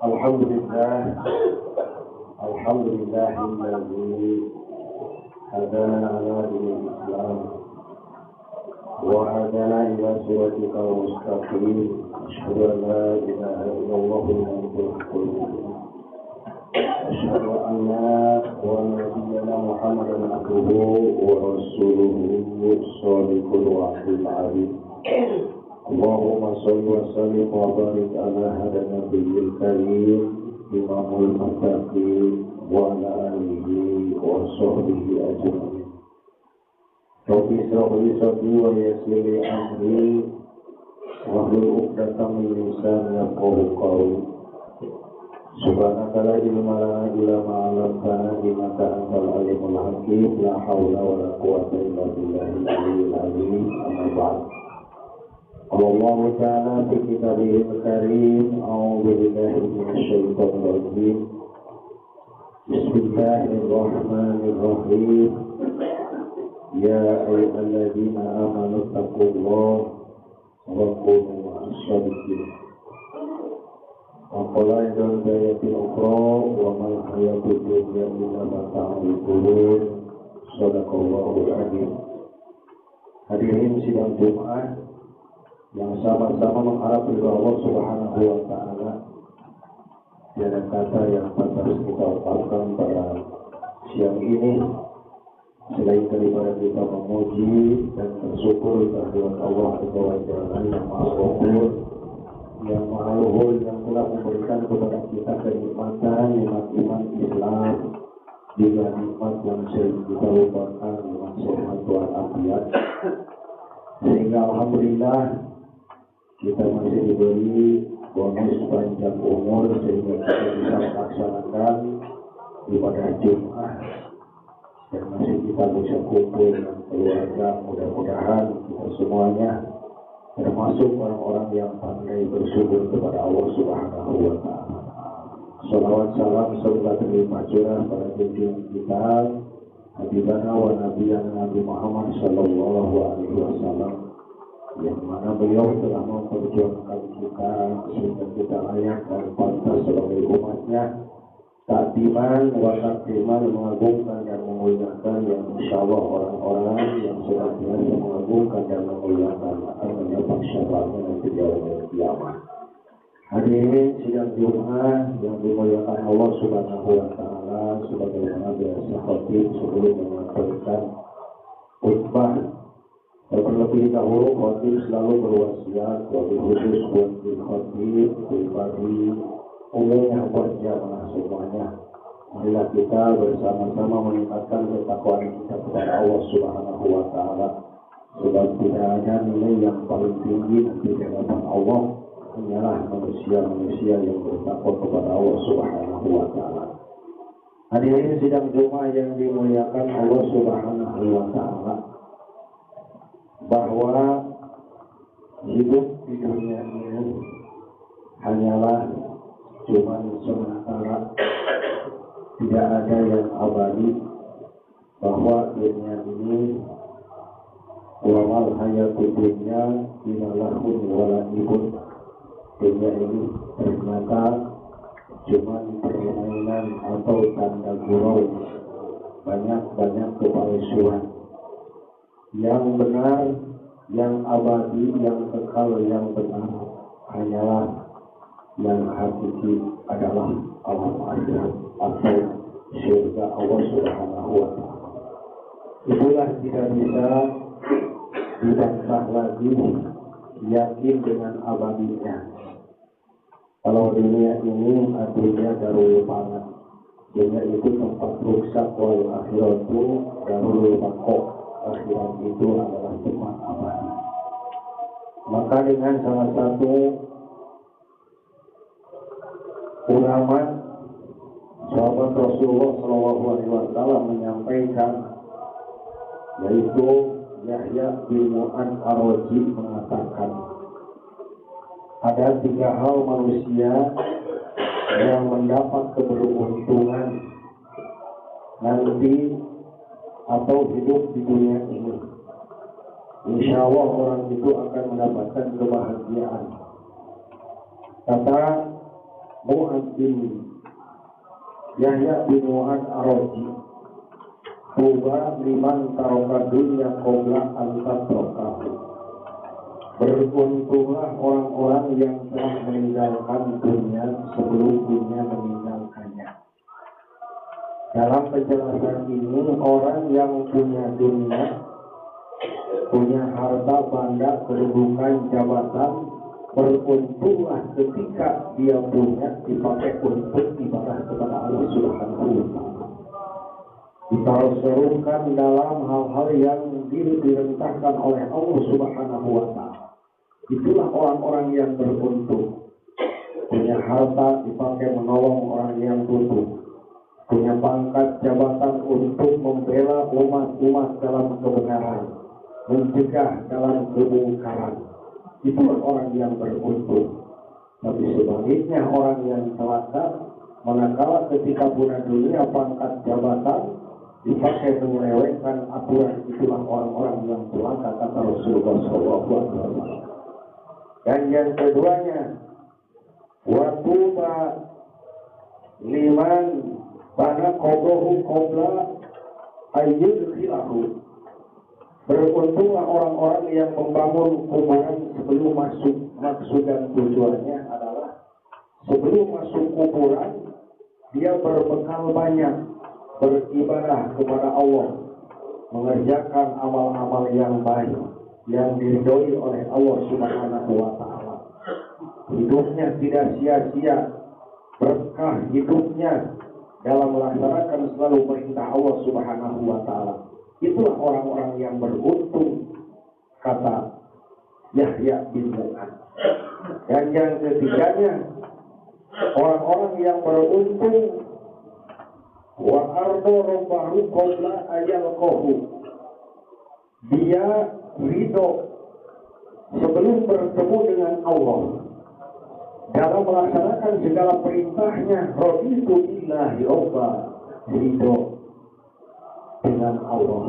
Alhamdulillah, alhamdulillahilladzi hadana ala dinil Islam wa hadana ila siratal mustaqim. Asyhadu an la ilaha illallah asyhadu anna wa nabiyyana Muhammadan abduhu wa rasuluhu shadiqul wa'dil amin. Allahumma sholli wa sallim wa barik ala hadha nabiyil karim imamul muttaqin wa ala alihi wa sahbihi ajma'in. Rabbi shrah li sadri wa yassir li amri wahlul 'uqdatam min lisani yafqahu qawli. Subhanaka la ilma lana illa ma 'allamtana innaka antal alimul hakim. La haula wa la quwwata illa billahil aliyyil azim. Amma ba'd. Allah Ta'ala fi kitabihil karim. A'udzu billahi minasy syaithanir rajim. Bismillahirrahmanirrahim. Ya ayyuhalladzina amanu taqullaha wa kunu ma'as shadiqin. Wa qala dalam ayatil ukhra wa mal hayatud dunya illa mata'ul ghurur. Shadaqallahul adzim. Hadirin sidang Jumat yang sama-sama mengharap ridha Allah Subhanahu wa Ta'ala. Tiada kata yang pantas kita ucapkan pada siang ini selain daripada kita memuji dan bersyukur kehadirat Allah Subhanahu wa Ta'ala yang Maha Ghafur, yang Maha Luhur, yang telah memberikan kepada kita kenikmatan nikmat iman Islam, juga nikmat yang sering kita lupakan, nikmat sehat walafiat, sehingga alhamdulillah kita masih diberi bonus panjang umur sehingga kita bisa melaksanakan ibadah Jumat dan masih kita bisa kumpul dengan keluarga. Mudah-mudahan kita semuanya termasuk orang-orang yang pandai bersyukur kepada Allah Subhanahu wa Ta'ala. Salawat salam serta terima curah pada junjungan kita Habibana wa Nabiyana Nabi Muhammad sallallahu alaihi wasallam, yang mana beliau telah memperjuangkan kita sehingga kita layak dan pantas sebagai umatnya, takdiman wa takdiman, mengagungkan dan memuliakan, yang insyaallah orang-orang yang senantiasa mengagungkan dan memuliakan akan mendapat syafaatnya nanti di yaumul kiamat. Hadirin sidang Jumat yang dimuliakan Allah Subhanahu wa Ta'ala, sebagaimana biasa khatib sebelum menyampaikan khutbah, terlebih dahulu khatib selalu berwasiat, wabil khusus buat khatib pribadi, umumnya buat jamaah semuanya. Marilah kita bersama-sama meningkatkan ketakwaan kita kepada Allah Subhanahu wa Ta'ala, sebab tidak ada nilai yang paling tinggi di hadapan Allah hanyalah manusia-manusia yang bertakwa kepada Allah Subhanahu wa Ta'ala. Hadirin sidang Jumat yang dimuliakan Allah Subhanahu wa Ta'ala, bahwa hidup di dunia ini hanyalah cuma sementara, tidak ada yang abadi, bahwa dunia ini wal hayatud dunya minallahun wala'ibun, dunia ini ternyata cuma permainan atau tanda gurau, banyak kepalsuan. Yang benar, yang abadi, yang kekal, yang benar hanyalah yang hakiki adalah alam akhirat atau surga Allah Subhanahu wa Ta'ala. Itulah tidak bisa dibantah lagi, yakin dengan abadinya. Kalau dunia ini artinya darul pangan, dunia itu tempat rusak, wal akhiratu darul baqo, akhirat itu adalah tempat abadi. Maka dengan salah satu keramat sahabat Rasulullah SAW menyampaikan, yaitu Yahya bin Mu'adz Ar-Razi mengatakan, ada 3 hal manusia yang mendapat keberuntungan nanti atau hidup di dunia ini. Insya Allah orang itu akan mendapatkan kebahagiaan. Kata Mu'adz bin Yahya bin Mu'adz Ar-Razi, Tuba liman taroka dunya qabla an tatrokahu. Beruntunglah orang-orang yang telah meninggalkan dunia sebelum dunia meninggalkannya. Dalam penjelasan ini, orang yang punya dunia, punya harta benda, kedudukan, jabatan, beruntunglah ketika dia punya dipakai untuk ibadah kepada Allah Subhanahu wa Ta'ala. Ditaruhkan dalam hal-hal yang diperintahkan oleh Allah Subhanahu wa Ta'ala. Itulah orang-orang yang beruntung. Punya harta dipakai menolong orang yang butuh. Punya pangkat jabatan untuk membela umat-umat dalam kebenaran, mencegah dalam kemungkaran. Itulah orang yang beruntung. Tapi sebaliknya orang yang celaka, manakala ketika punya dunia, pangkat, jabatan dipakai menyelewengkan aturan, itulah orang-orang yang celaka, kata Rasulullah SAW. Dan yang keduanya, watuba liman bana qodohu qobla ayyudkhilahu. Beruntunglah orang-orang yang membangun kuburan sebelum masuk. Maksud dan tujuannya adalah sebelum masuk kuburan dia berbekal banyak, beribadah kepada Allah, mengerjakan amal-amal yang baik yang diridhoi oleh Allah Subhanahu wa Ta'ala. Hidupnya tidak sia-sia, berkah hidupnya dalam melaksanakan selalu perintah Allah Subhanahu wa Ta'ala. Itulah orang-orang yang beruntung, kata Yahya bin Mu'adz. Dan yang ketiganya, orang-orang yang beruntung, wa ardo rabbahu qabla ayalqahu. Dia ridho sebelum bertemu dengan Allah dalam melaksanakan segala perintahnya. Raditu billahi rabba, ridho dengan Allah,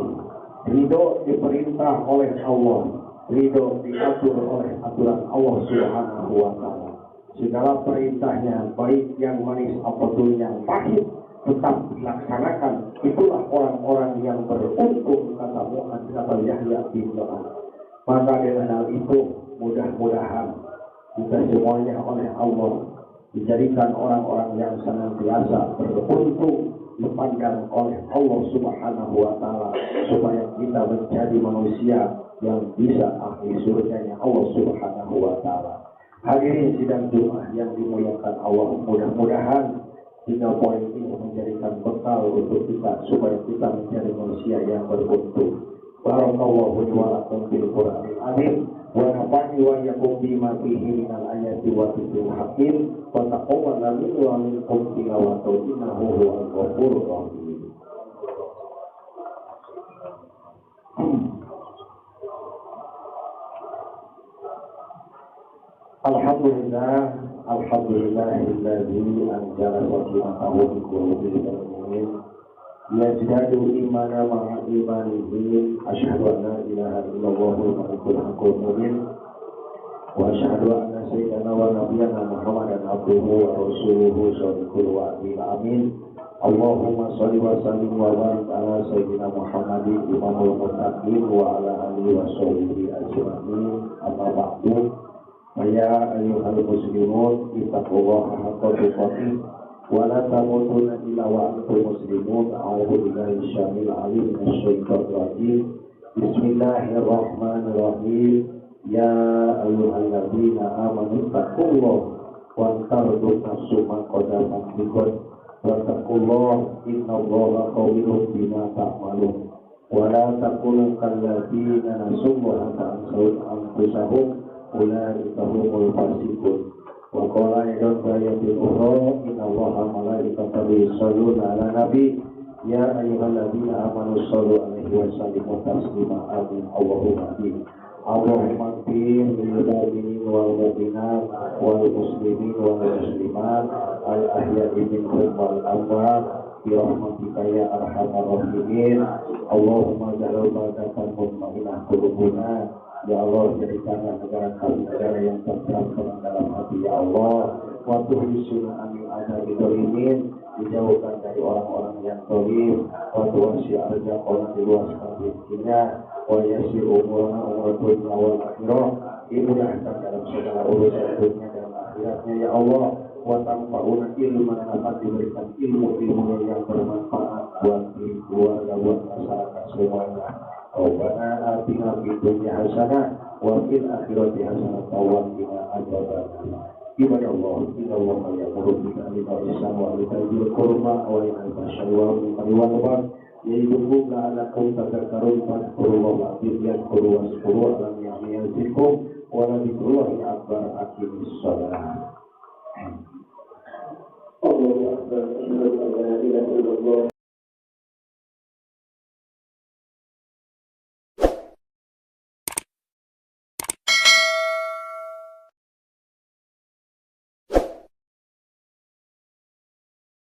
ridho diperintah oleh Allah, ridho diatur oleh aturan Allah Subhanahu wa Ta'ala. Segala perintahnya, baik yang manis apapun yang pahit, tetap dilaksanakan. Itulah orang-orang yang beruntung, kata Mu'adz, kata Yahya bin Mu'adz. Maka dengan hal itu, mudah-mudahan kita semuanya oleh Allah dijadikan orang-orang yang senantiasa beruntung, dipandang oleh Allah Subhanahu wa Ta'ala, supaya kita menjadi manusia yang bisa ahli surganya Allah Subhanahu wa Ta'ala. Hadirin sidang Jumat yang dimuliakan Allah, mudah-mudahan 3 poin ini menjadikan bekal untuk kita supaya kita menjadi manusia yang beruntung. Barakallahu li wa lakum bil Qur'anil azim wa nafa'ani wa iyyakum bima fihi minal ayati wa dzikril hakim wa taqabbala minni wa minkum tilawatahu innahu huwal ghafurur rahim. Alhamdulillahilladzi anzala sakinatahu fi qulubil mu'minin yazdadu imana ma'a imanihim. Asyhadu an la ilaha illallah al-malikul haqqul mubin wa asyhadu anna sayyidana wa nabiyyana Muhammadan abduhu wa rasuluhu shadiqul wa'dil amin. Allahumma shalli wa sallim wa barik ala sayyidina Muhammadin imamul muttaqin wa ala alihi wa sahbihi ajma'in. Amma ba'du. Ya ayyuhal muslimun, ittaqullaha haqqa tuqatih wa la tamutunna illa wa antum muslimun. A'udzu billahi syamil alim minasyaitonir rajim. Bismillahirrahmanirrahim. Ya ayyuhalladzina amanu ittaqullaha wa tardu nafsum ma qaddamat liqad wa taqullaha innallaha khabirun bima ta'malun. Wa la takunu kalladzina nasullaha fa ansahum anfusahum ulaika humul fasiqun. Wa qala aydan ayatil ukhra inna Allaha malaikatahu yusholluna 'alan nabi ya ayyuhalladzina amanu shollu 'alaihi wa sallimu taslima amin Allahumma amin Allahumma ighfir lil mu'minin wal mu'minat wal muslimin wal muslimat al ahya'i minhum wal amwat bi rahmatika ya arhamar rahimin Allahumma ja'al barakatan mutmainah qulubuna ya Allah jadikanlah negara kami negara yang tenteram dalam hati ya Allah wa tuhlisuna amin adabi dolimin dijauhkan dari orang-orang yang dolim wa tuwasi arja orang diluaskan rezekinya wa yasir umurana umur dunia wal akhirah dimudahkan dalam segala urusan dunia dan akhiratnya ya Allah wa tanfa'una ilman dapat diberikan ilmu-ilmu yang bermanfaat buat diri keluarga buat masyarakat semuanya Rabbana atina fid dunya hasanah wa fil akhirati hasanah wa qina adzabannar ibadah Allah inna Allah ya'muru bil 'adli wal ihsani wa ita'i dzil qurba wa yanha 'anil fahsya'i wal munkari wal baghi yaidukum la'allakum tadhakkarun fadhkurullaha yadhkurukum washkuruhu 'ala ni'amihi yazidkum wa la dzikrullahi akbar aqimis shalah